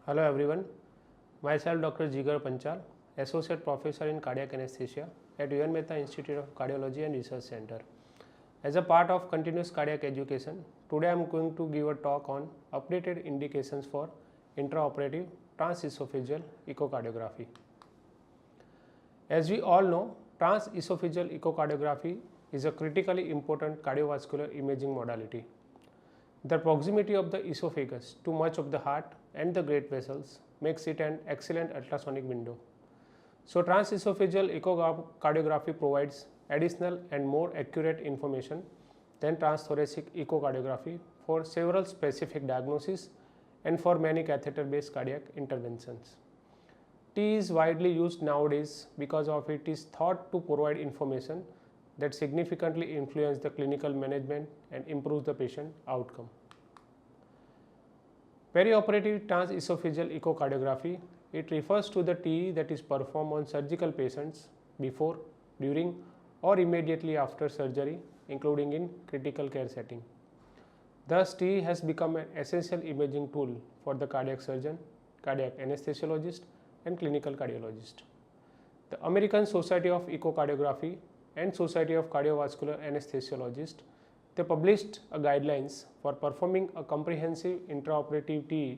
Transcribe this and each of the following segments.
Hello everyone, myself Dr. Jigar Panchal, Associate Professor in Cardiac Anesthesia at UNMICRC Institute of Cardiology and Research Center. As a part of continuous cardiac education, today I am going to give a talk on updated indications for intraoperative transesophageal echocardiography. As we all know, transesophageal echocardiography is a critically important cardiovascular imaging modality. The proximity of the esophagus to much of the heart and the great vessels makes it an excellent ultrasonic window. So, transesophageal echocardiography provides additional and more accurate information than transthoracic echocardiography for several specific diagnoses and for many catheter-based cardiac interventions. Tee-Cce is widely used nowadays because of it is thought to provide information that significantly influence the clinical management and improves the patient outcome. Perioperative transesophageal echocardiography, it refers to the Tee-Cce that is performed on surgical patients before, during or immediately after surgery, including in critical care setting. Thus, Tee-Cce has become an essential imaging tool for the cardiac surgeon, cardiac anesthesiologist and clinical cardiologist. The American Society of Echocardiography and Society of Cardiovascular Anesthesiologists, they published guidelines for performing a comprehensive intraoperative Tee-Cce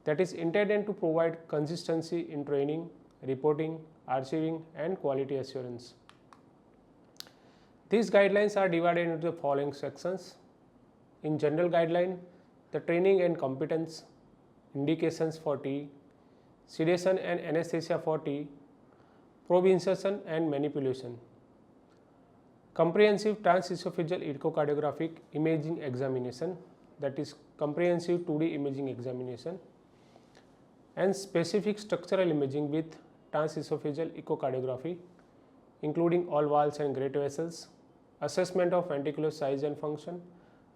that is intended to provide consistency in training, reporting, archiving and quality assurance. These guidelines are divided into the following sections. In general guideline, the training and competence, indications for Tee-Cce, sedation and anesthesia for Tee-Cce, probe insertion and manipulation. Comprehensive transesophageal echocardiographic imaging examination, that is comprehensive 2D imaging examination, and specific structural imaging with transesophageal echocardiography, including all valves and great vessels, assessment of ventricular size and function,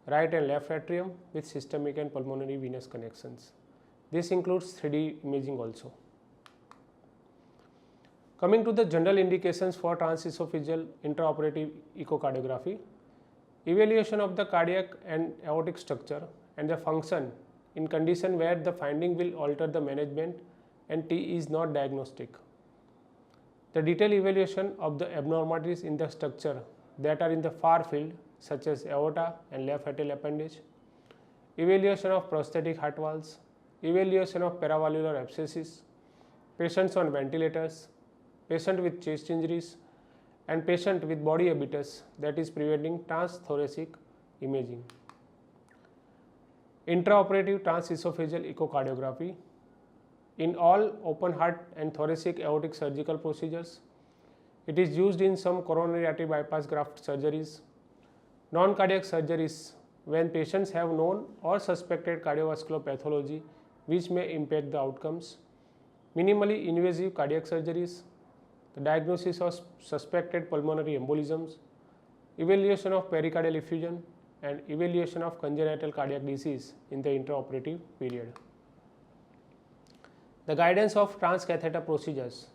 right and left atrium with systemic and pulmonary venous connections. This includes 3D imaging also. Coming to the general indications for transesophageal intraoperative echocardiography, evaluation of the cardiac and aortic structure and the function in condition where the finding will alter the management and Tee-Cce is not diagnostic. The detailed evaluation of the abnormalities in the structure that are in the far field such as aorta and left atrial appendage, evaluation of prosthetic heart valves, evaluation of paravalvular abscesses, patients on ventilators, patient with chest injuries and patient with body habitus, that is preventing transthoracic imaging. Intraoperative transesophageal echocardiography, in all open heart and thoracic aortic surgical procedures. It is used in some coronary artery bypass graft surgeries, non-cardiac surgeries when patients have known or suspected cardiovascular pathology which may impact the outcomes, minimally invasive cardiac surgeries, the diagnosis of suspected pulmonary embolisms, evaluation of pericardial effusion and evaluation of congenital cardiac disease in the intraoperative period. The guidance of transcatheter procedures,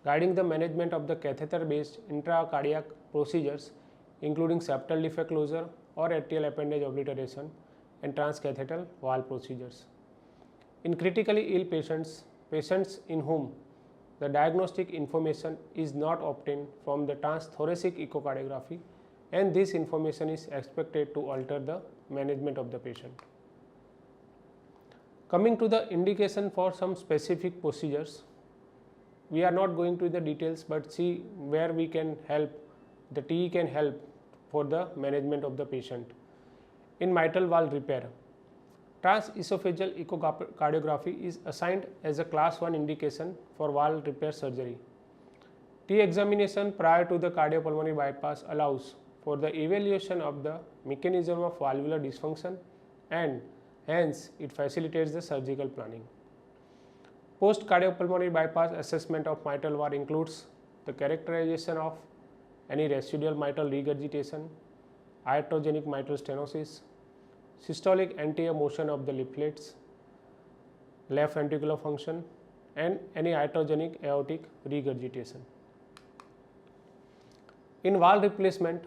guiding the management of the catheter-based intracardiac procedures including septal defect closure or atrial appendage obliteration and transcatheter valve procedures. In critically ill patients, patients in whom the diagnostic information is not obtained from the transthoracic echocardiography and this information is expected to alter the management of the patient. Coming to the indication for some specific procedures, we are not going to the details but see where we can help, the Tee-Cce can help for the management of the patient. In mitral valve repair, transesophageal echocardiography is assigned as a class 1 indication for valve repair surgery. Tee-Cce examination prior to the cardiopulmonary bypass allows for the evaluation of the mechanism of valvular dysfunction and hence it facilitates the surgical planning. Post cardiopulmonary bypass assessment of mitral valve includes the characterization of any residual mitral regurgitation, iatrogenic mitral stenosis, systolic anterior motion of the leaflets, left ventricular function and any iatrogenic aortic regurgitation. In valve replacement,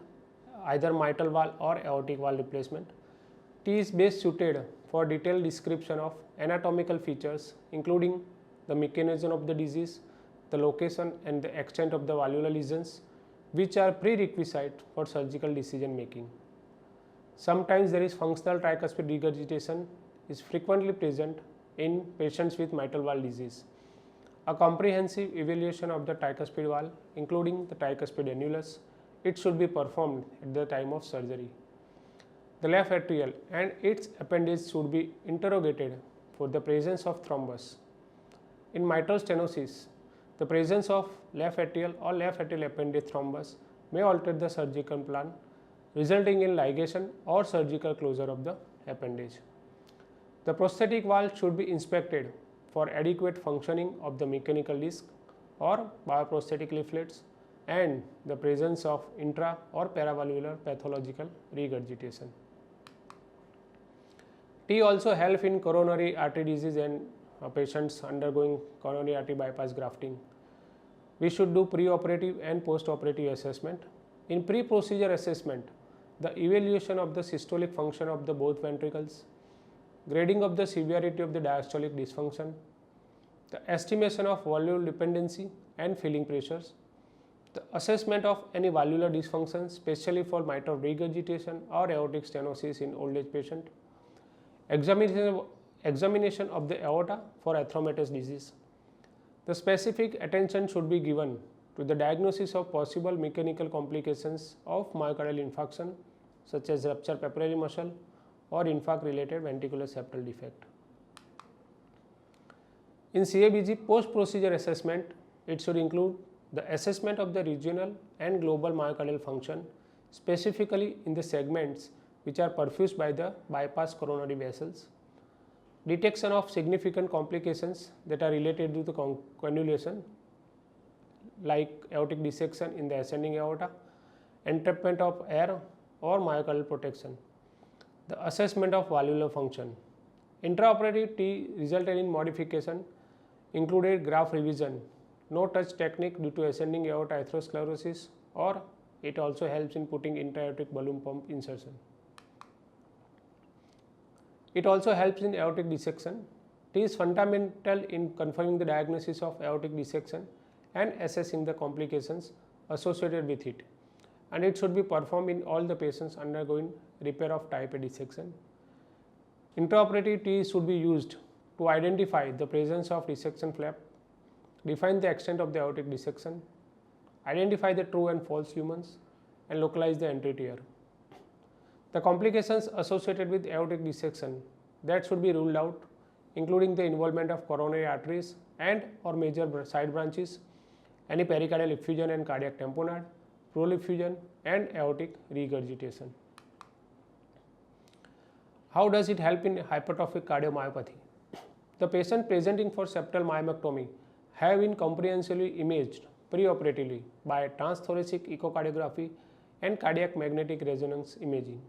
either mitral valve or aortic valve replacement, Tee is best suited for detailed description of anatomical features including the mechanism of the disease, the location and the extent of the valvular lesions, which are prerequisite for surgical decision making. Sometimes there is functional tricuspid regurgitation is frequently present in patients with mitral valve disease. A comprehensive evaluation of the tricuspid valve, including the tricuspid annulus, it should be performed at the time of surgery. The left atrial and its appendage should be interrogated for the presence of thrombus. In mitral stenosis, the presence of left atrial or left atrial appendage thrombus may alter the surgical plan, resulting in ligation or surgical closure of the appendage. The prosthetic valve should be inspected for adequate functioning of the mechanical disc or bioprosthetic leaflets and the presence of intra or paravalvular pathological regurgitation. Tee also help in coronary artery disease and patients undergoing coronary artery bypass grafting. We should do pre-operative and post-operative assessment. In pre-procedure assessment, the evaluation of the systolic function of the both ventricles, grading of the severity of the diastolic dysfunction, the estimation of valvular dependency and filling pressures, the assessment of any valvular dysfunction, especially for mitral regurgitation or aortic stenosis in old age patient, examination of the aorta for atheromatous disease. The specific attention should be given to the diagnosis of possible mechanical complications of myocardial infarction such as rupture papillary muscle or infarct related ventricular septal defect. In CABG post-procedure assessment, it should include the assessment of the regional and global myocardial function, specifically in the segments which are perfused by the bypass coronary vessels, detection of significant complications that are related to the cannulation like aortic dissection in the ascending aorta, entrapment of air or myocardial protection, the assessment of valvular function. Intraoperative Tee resulted in modification included graft revision, no touch technique due to ascending aorta atherosclerosis, or it also helps in putting intra-aortic balloon pump insertion. It also helps in aortic dissection. Tee is fundamental in confirming the diagnosis of aortic dissection and assessing the complications associated with it, and it should be performed in all the patients undergoing repair of type A dissection. Intraoperative Tee should be used to identify the presence of dissection flap, define the extent of the aortic dissection, identify the true and false lumens, and localize the entry tear. The complications associated with aortic dissection that should be ruled out, including the involvement of coronary arteries and or major side branches, any pericardial effusion and cardiac tamponade, pleural effusion, and aortic regurgitation. How does it help in hypertrophic cardiomyopathy? The patient presenting for septal myomectomy have been comprehensively imaged preoperatively by transthoracic echocardiography and cardiac magnetic resonance imaging.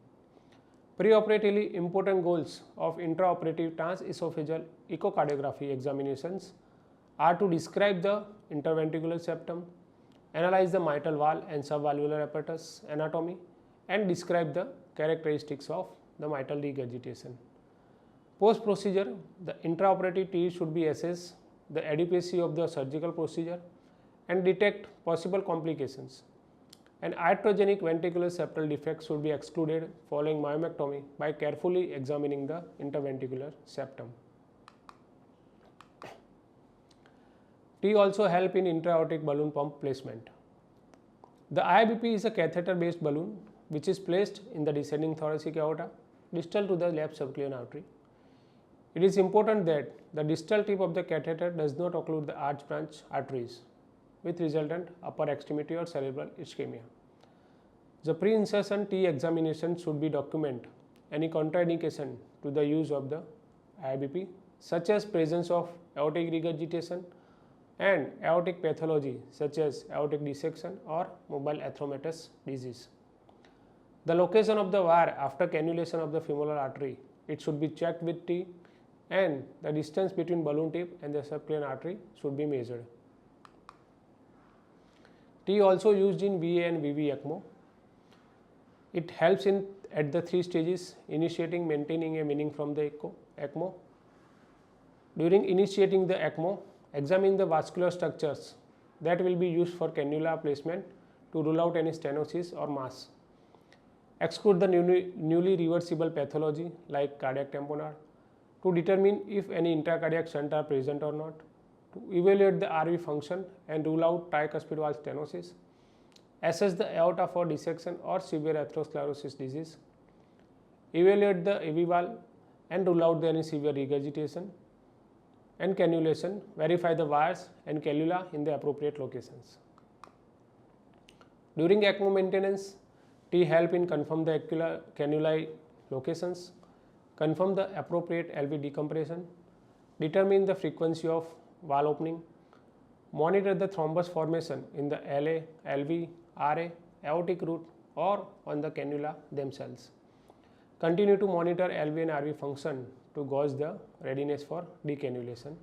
Preoperatively important goals of intraoperative transesophageal echocardiography examinations are to describe the interventricular septum, analyze the mitral valve and subvalvular apparatus anatomy, and describe the characteristics of the mitral regurgitation. Post-procedure, the intraoperative Tee should be assess the adequacy of the surgical procedure and detect possible complications. An iatrogenic ventricular septal defect should be excluded following myomectomy by carefully examining the interventricular septum. Tee also help in intra-aortic balloon pump placement. The IBP is a catheter-based balloon which is placed in the descending thoracic aorta distal to the left subclavian artery. It is important that the distal tip of the catheter does not occlude the arch branch arteries with resultant upper extremity or cerebral ischemia. The pre-insertion Tee examination should be document any contraindication to the use of the IBP, such as presence of aortic regurgitation and aortic pathology such as aortic dissection or mobile atheromatous disease. The location of the wire after cannulation of the femoral artery, it should be checked with Tee, and the distance between balloon tip and the subclavian artery should be measured. Tee also used in VA and VV ECMO. It helps in at the 3 stages: initiating, maintaining and weaning from the ECMO. During initiating the ECMO, examine the vascular structures that will be used for cannula placement to rule out any stenosis or mass. Exclude the newly reversible pathology like cardiac tamponade to determine if any intracardiac shunt are present or not. To evaluate the RV function and rule out tricuspid valve stenosis. Assess the aorta for dissection or severe atherosclerosis disease. Evaluate the AV valve and rule out any severe regurgitation and cannulation. Verify the wires and cannula in the appropriate locations. During ECMO maintenance, T help in confirm the cannulae locations, confirm the appropriate LV decompression, determine the frequency of valve opening, monitor the thrombus formation in the LA, LV, RA, aortic root or on the cannula themselves. Continue to monitor LV and RV function to gauge the readiness for decannulation,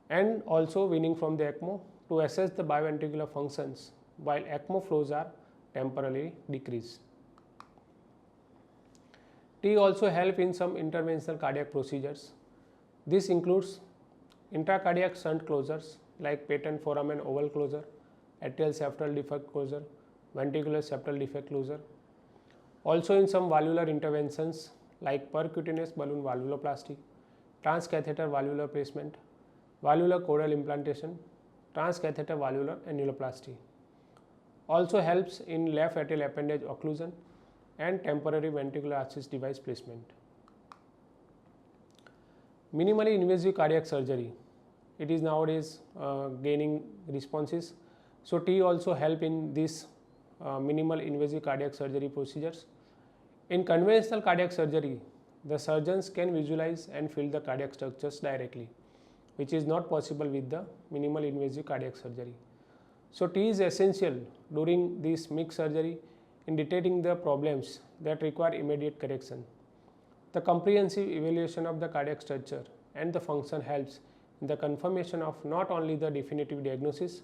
and also weaning from the ECMO to assess the biventricular functions while ECMO flows are temporarily decreased. T also help in some interventional cardiac procedures. This includes intracardiac shunt closures like patent foramen oval closure, atrial septal defect closure, ventricular septal defect closure. Also in some valvular interventions like percutaneous balloon valvuloplasty, transcatheter valvular placement, valvular chordal implantation, transcatheter valvular annuloplasty. Also helps in left atrial appendage occlusion and temporary ventricular assist device placement. Minimally invasive cardiac surgery. It is nowadays gaining responses. So T also help in this minimal invasive cardiac surgery procedures. In conventional cardiac surgery, the surgeons can visualize and feel the cardiac structures directly, which is not possible with the minimal invasive cardiac surgery. So T is essential during this mixed surgery in detecting the problems that require immediate correction. The comprehensive evaluation of the cardiac structure and the function helps in the confirmation of not only the definitive diagnosis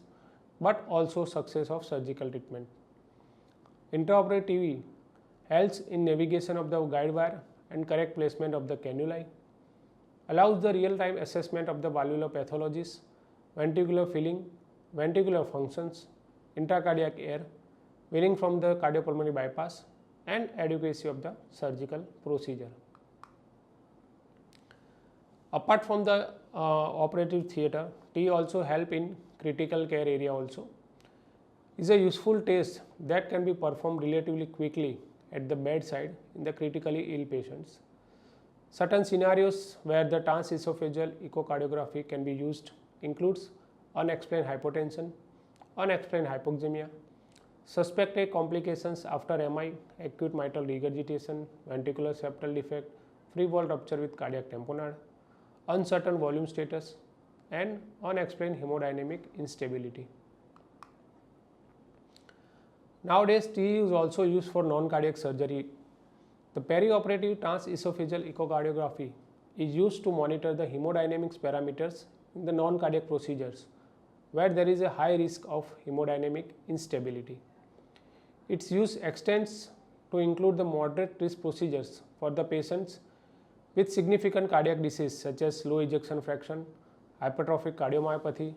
but also success of surgical treatment. Intraoperative helps in navigation of the guide wire and correct placement of the cannulae, allows the real-time assessment of the valvular pathologies, ventricular filling, ventricular functions, intracardiac air, weaning from the cardiopulmonary bypass and adequacy of the surgical procedure. Apart from the operative theatre, T also help in critical care area also. Is a useful test that can be performed relatively quickly at the bedside in the critically ill patients. Certain scenarios where the transesophageal echocardiography can be used includes unexplained hypotension, unexplained hypoxemia, suspected complications after MI, acute mitral regurgitation, ventricular septal defect, free wall rupture with cardiac tamponade, uncertain volume status and unexplained hemodynamic instability. Nowadays, T is also used for non-cardiac surgery. The perioperative transesophageal echocardiography is used to monitor the hemodynamics parameters in the non-cardiac procedures where there is a high risk of hemodynamic instability. Its use extends to include the moderate risk procedures for the patients with significant cardiac disease such as low ejection fraction, hypertrophic cardiomyopathy,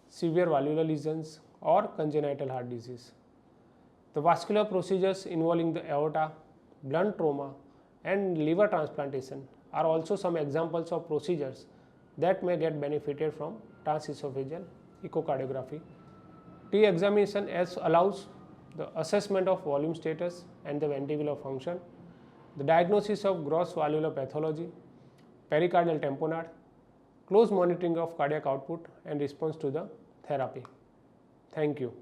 severe valvular lesions or congenital heart disease. The vascular procedures involving the aorta, blunt trauma and liver transplantation are also some examples of procedures that may get benefited from transesophageal echocardiography. T examination allows the assessment of volume status and the ventricular function, the diagnosis of gross valvular pathology, pericardial tamponade, close monitoring of cardiac output and response to the therapy. Thank you.